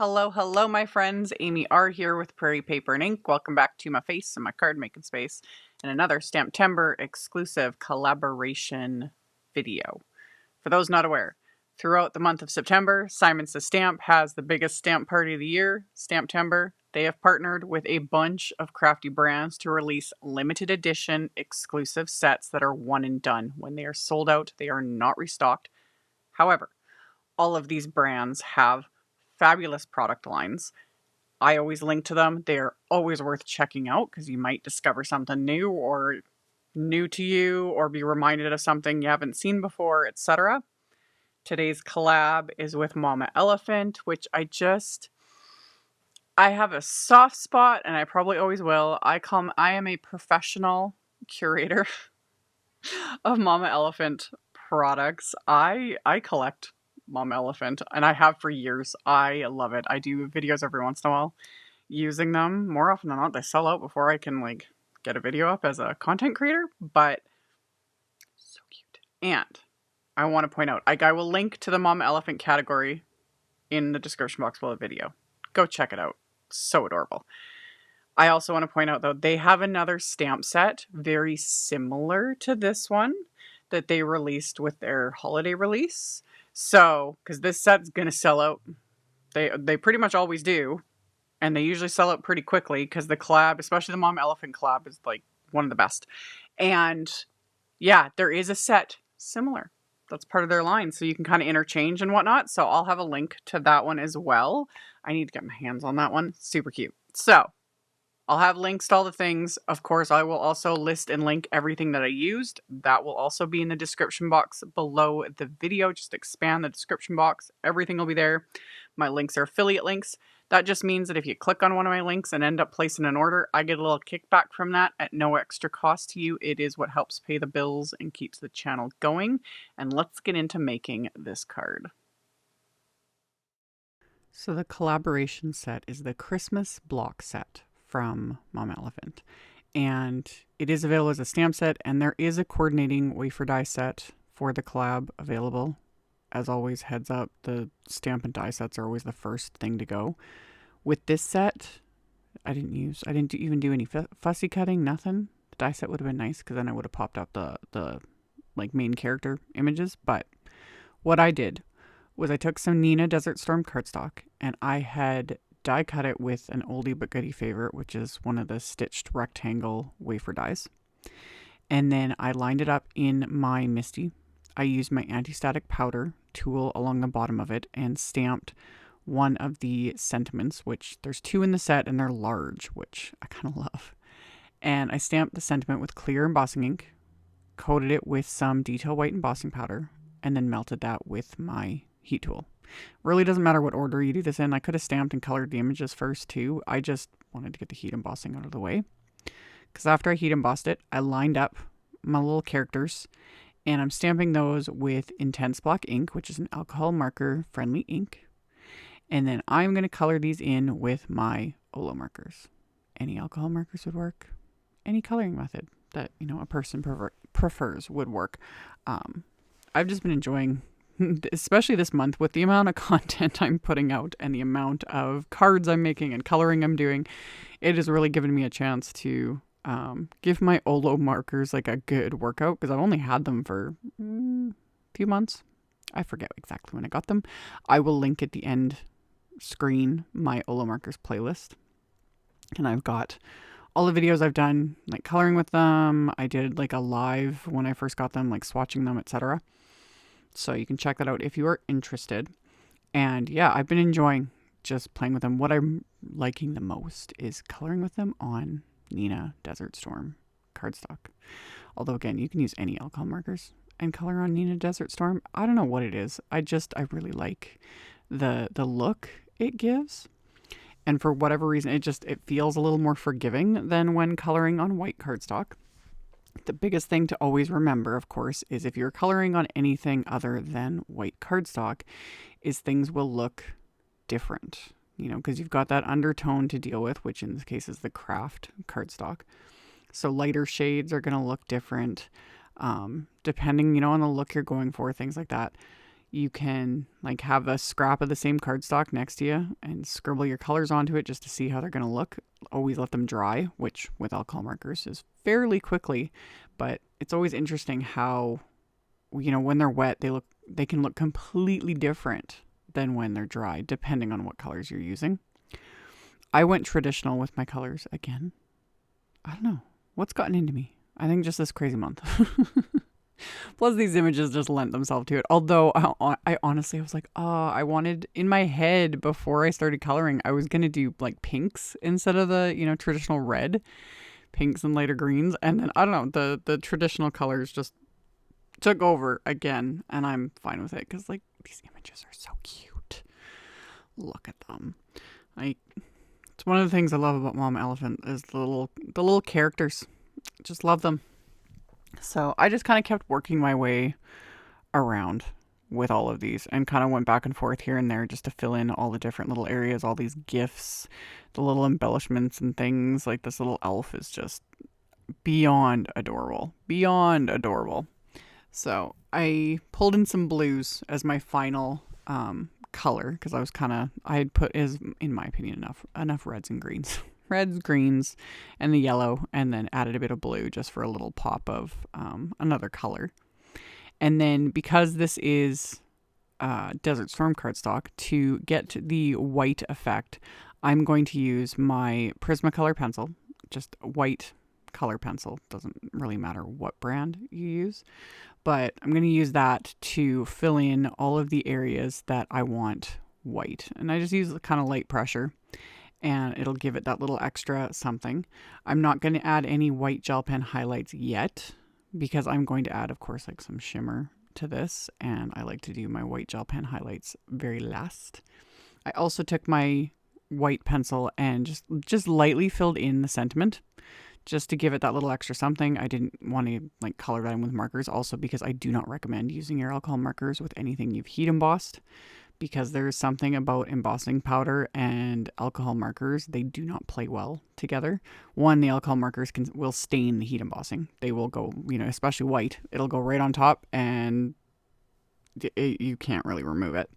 Hello, my friends. AmyR here with Prairie Paper and Ink. Welcome back to my face and my card making space and another STAMPtember exclusive collaboration video. For those not aware, throughout the month of September, Simon Says Stamp has the biggest stamp party of the year, STAMPtember. They have partnered with a bunch of crafty brands to release limited edition exclusive sets that are one and done. When they are sold out, they are not restocked. However, all of these brands have fabulous product lines. I always link to them. They're always worth checking out because you might discover something new or new to you or be reminded of something you haven't seen before, etc. Today's collab is with Mama Elephant, which I have a soft spot and I probably always will. I am a professional curator of Mama Elephant products. I collect Mama Elephant, and I have for years. I love it. I do videos every once in a while using them. More often than not, they sell out before I can get a video up as a content creator, but so cute. And I want to point out, I will link to the Mama Elephant category in the description box below the video. Go check it out. So adorable. I also want to point out, though, they have another stamp set very similar to this one that they released with their holiday release. So, because this set's going to sell out, they pretty much always do, and they usually sell out pretty quickly because the collab, especially the Mom Elephant collab, is one of the best. And yeah, there is a set similar that's part of their line, so you can kind of interchange and whatnot. So I'll have a link to that one as well. I need to get my hands on that one. Super cute. So I'll have links to all the things. Of course, I will also list and link everything that I used. That will also be in the description box below the video. Just expand the description box. Everything will be there. My links are affiliate links. That just means that if you click on one of my links and end up placing an order, I get a little kickback from that at no extra cost to you. It is what helps pay the bills and keeps the channel going. And let's get into making this card. So the collaboration set is the Christmas block set from Mama Elephant, and it is available as a stamp set, and there is a coordinating wafer die set for the collab available. As always, heads up, the stamp and die sets are always the first thing to go. With this set, I didn't even do any fussy cutting, nothing. The die set would have been nice because then I would have popped up the main character images. But what I did was I took some Neenah Desert Storm cardstock, and I had die cut it with an oldie but goodie favorite, which is one of the stitched rectangle wafer dies. And then I lined it up in my MISTI. I used my anti-static powder tool along the bottom of it and stamped one of the sentiments, which there's two in the set and they're large, which I kind of love. And I stamped the sentiment with clear embossing ink, coated it with some detail white embossing powder, and then melted that with my heat tool. Really doesn't matter what order you do this in. I could have stamped and colored the images first too. I just wanted to get the heat embossing out of the way. Because after I heat embossed it, I lined up my little characters, and I'm stamping those with Intense Block ink, which is an alcohol marker friendly ink. And then I'm going to color these in with my Olo markers. Any alcohol markers would work. Any coloring method that, a person prefers would work. I've just been enjoying, especially this month, with the amount of content I'm putting out and the amount of cards I'm making and coloring I'm doing. It has really given me a chance to give my Olo markers a good workout, because I've only had them for a few months. I forget exactly when I got them. I will link at the end screen my Olo markers playlist, and I've got all the videos I've done coloring with them. I did a live when I first got them, swatching them, etc. So you can check that out if you are interested. And yeah, I've been enjoying just playing with them. What I'm liking the most is coloring with them on Neenah Desert Storm cardstock. Although again, you can use any alcohol markers and color on Neenah Desert Storm. I don't know what it is. I really like the look it gives. And for whatever reason, it feels a little more forgiving than when coloring on white cardstock. The biggest thing to always remember, of course, is if you're coloring on anything other than white cardstock, is things will look different, because you've got that undertone to deal with, which in this case is the craft cardstock. So lighter shades are going to look different, depending, on the look you're going for, things like that. You can like have a scrap of the same cardstock next to you and scribble your colors onto it just to see how they're going to look. Always let them dry, which with alcohol markers is fairly quickly, but it's always interesting how, you know, when they're wet, they can look completely different than when they're dry, depending on what colors you're using. I went traditional with my colors again. I don't know what's gotten into me. I think just this crazy month. Plus, these images just lent themselves to it. Although I honestly was like, I wanted in my head before I started coloring, I was gonna do like pinks instead of the, you know, traditional red, pinks and lighter greens. And then I don't know, the traditional colors just took over again, and I'm fine with it because like these images are so cute. Look at them. It's one of the things I love about Mom Elephant is the little characters. Just love them. So I just kind of kept working my way around with all of these and kind of went back and forth here and there just to fill in all the different little areas, all these gifts, the little embellishments and things. Like this little elf is just beyond adorable. Beyond adorable. So I pulled in some blues as my final color because I had put, is in my opinion, enough reds and greens. Reds, greens, and the yellow, and then added a bit of blue just for a little pop of another color. And then because this is Desert Storm cardstock, to get the white effect, I'm going to use my Prismacolor pencil, just a white color pencil. Doesn't really matter what brand you use, but I'm going to use that to fill in all of the areas that I want white. And I just use kind of light pressure, and it'll give it that little extra something. I'm not going to add any white gel pen highlights yet because I'm going to add, of course, like some shimmer to this, and I like to do my white gel pen highlights very last. I also took my white pencil and just lightly filled in the sentiment just to give it that little extra something. I didn't want to like color that in with markers, also because I do not recommend using your alcohol markers with anything you've heat embossed, because there is something about embossing powder and alcohol markers. They do not play well together. One, the alcohol markers will stain the heat embossing. They will go, you know, especially white, it'll go right on top, and you can't really remove it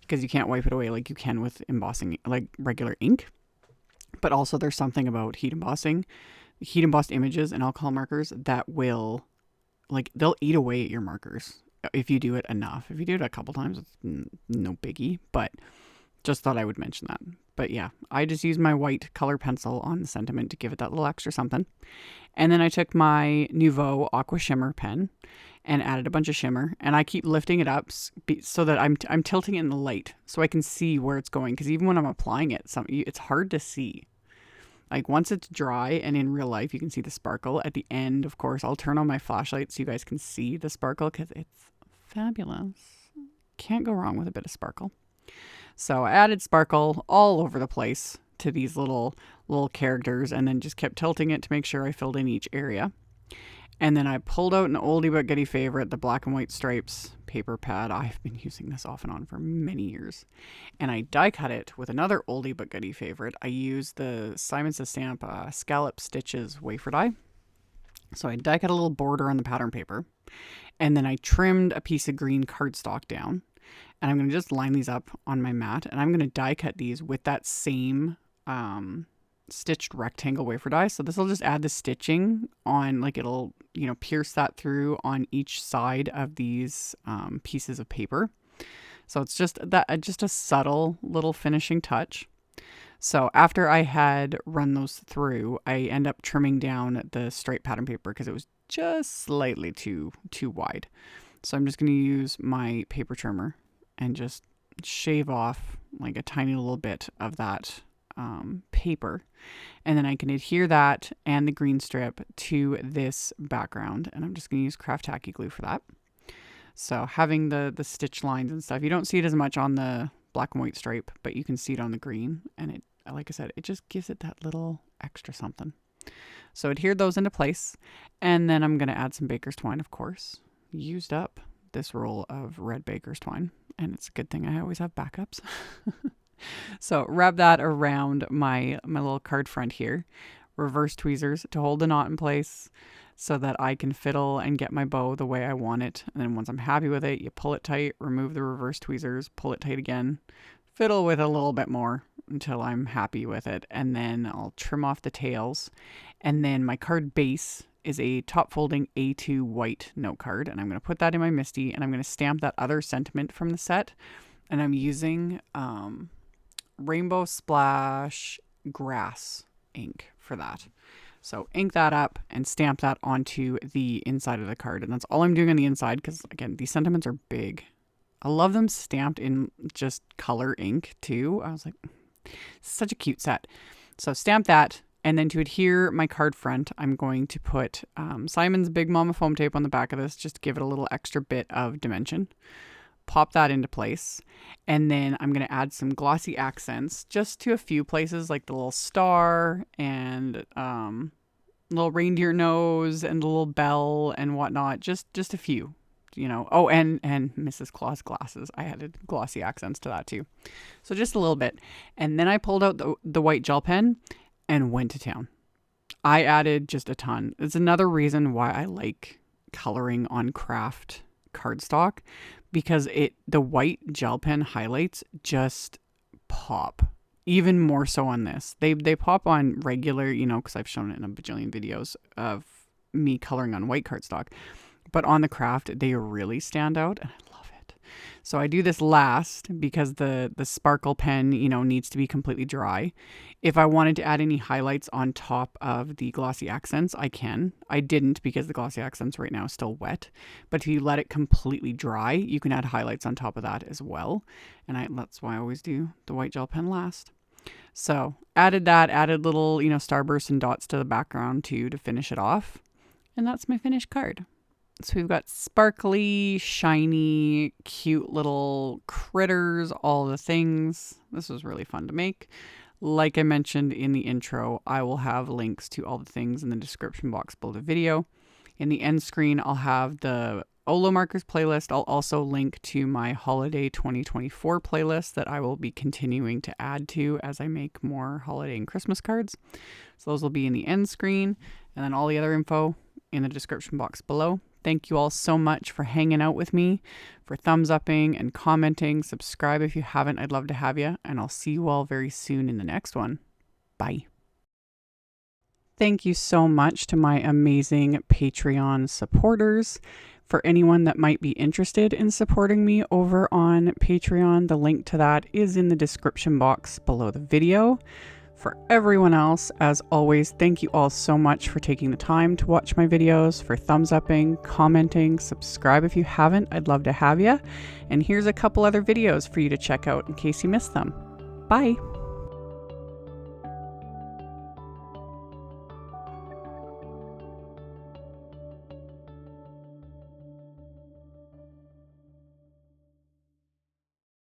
because you can't wipe it away like you can with embossing, like regular ink. But also there's something about heat embossed images and alcohol markers that will, like, they'll eat away at your markers if you do it enough. If you do it a couple times, it's no biggie, but just thought I would mention that. But yeah, I just used my white color pencil on the sentiment to give it that little extra something. And then I took my Nouveau Aqua Shimmer pen and added a bunch of shimmer, and I keep lifting it up so that I'm tilting it in the light so I can see where it's going, because even when I'm applying it, it's hard to see. Like once it's dry and in real life, you can see the sparkle. At the end, of course, I'll turn on my flashlight so you guys can see the sparkle because it's fabulous. Can't go wrong with a bit of sparkle. So I added sparkle all over the place to these little characters, and then just kept tilting it to make sure I filled in each area. And then I pulled out an oldie but goodie favorite, the black and white stripes paper pad. I've been using this off and on for many years. And I die cut it with another oldie but goodie favorite. I used the Simon Says Stamp Scallop Stitches wafer die. So I die cut a little border on the pattern paper. And then I trimmed a piece of green cardstock down. And I'm going to just line these up on my mat. And I'm going to die cut these with that same stitched rectangle wafer die. So this will just add the stitching on, like it'll, you know, pierce that through on each side of these pieces of paper. So it's just a subtle little finishing touch. So after I had run those through, I end up trimming down the straight pattern paper because it was just slightly too wide. So I'm just going to use my paper trimmer and just shave off like a tiny little bit of that paper, and then I can adhere that and the green strip to this background, and I'm just going to use craft tacky glue for that. So having the stitch lines and stuff, you don't see it as much on the black and white stripe, but you can see it on the green, and it, like I said, it just gives it that little extra something. So adhere those into place, and then I'm going to add some baker's twine. Of course, used up this roll of red baker's twine, and it's a good thing I always have backups. So wrap that around my little card front here. Reverse tweezers to hold the knot in place. so that I can fiddle and get my bow the way I want it. And then once I'm happy with it, you pull it tight, remove the reverse tweezers, pull it tight again, fiddle with it a little bit more until I'm happy with it. And then I'll trim off the tails. And then my card base is a top folding A2 white note card. And I'm going to put that in my MISTI, and I'm going to stamp that other sentiment from the set. And I'm using Rainbow Splash Grass ink for that. So ink that up and stamp that onto the inside of the card. And that's all I'm doing on the inside because, again, these sentiments are big. I love them stamped in just color ink too. I was like, such a cute set. So stamp that. And then to adhere my card front, I'm going to put Simon's Big Mama foam tape on the back of this just to give it a little extra bit of dimension. Pop that into place. And then I'm going to add some glossy accents just to a few places, like the little star and little reindeer nose and the little bell and whatnot. Just a few, you know. Oh, and Mrs. Claus glasses. I added glossy accents to that too. So just a little bit. And then I pulled out the white gel pen and went to town. I added just a ton. It's another reason why I like coloring on craft cardstock, because the white gel pen highlights just pop even more so on this. They pop on regular, you know, because I've shown it in a bajillion videos of me coloring on white cardstock, but on the craft they really stand out, and I love it. So I do this last because the sparkle pen, you know, needs to be completely dry. If I wanted to add any highlights on top of the glossy accents, I can. I didn't because the glossy accents right now is still wet. But if you let it completely dry, you can add highlights on top of that as well. And that's why I always do the white gel pen last. So added little, you know, starbursts and dots to the background too to finish it off. And that's my finished card. So we've got sparkly, shiny, cute little critters, all the things. This was really fun to make. Like I mentioned in the intro, I will have links to all the things in the description box below the video. In the end screen, I'll have the Olo Markers playlist. I'll also link to my Holiday 2024 playlist that I will be continuing to add to as I make more holiday and Christmas cards. So those will be in the end screen, and then all the other info in the description box below. Thank you all so much for hanging out with me, for thumbs upping and commenting. Subscribe if you haven't. I'd love to have you. And I'll see you all very soon in the next one. Bye. Thank you so much to my amazing Patreon supporters. For anyone that might be interested in supporting me over on Patreon, the link to that is in the description box below the video. For everyone else, as always, thank you all so much for taking the time to watch my videos, for thumbs upping, commenting, subscribe if you haven't. I'd love to have you. And here's a couple other videos for you to check out in case you missed them. Bye.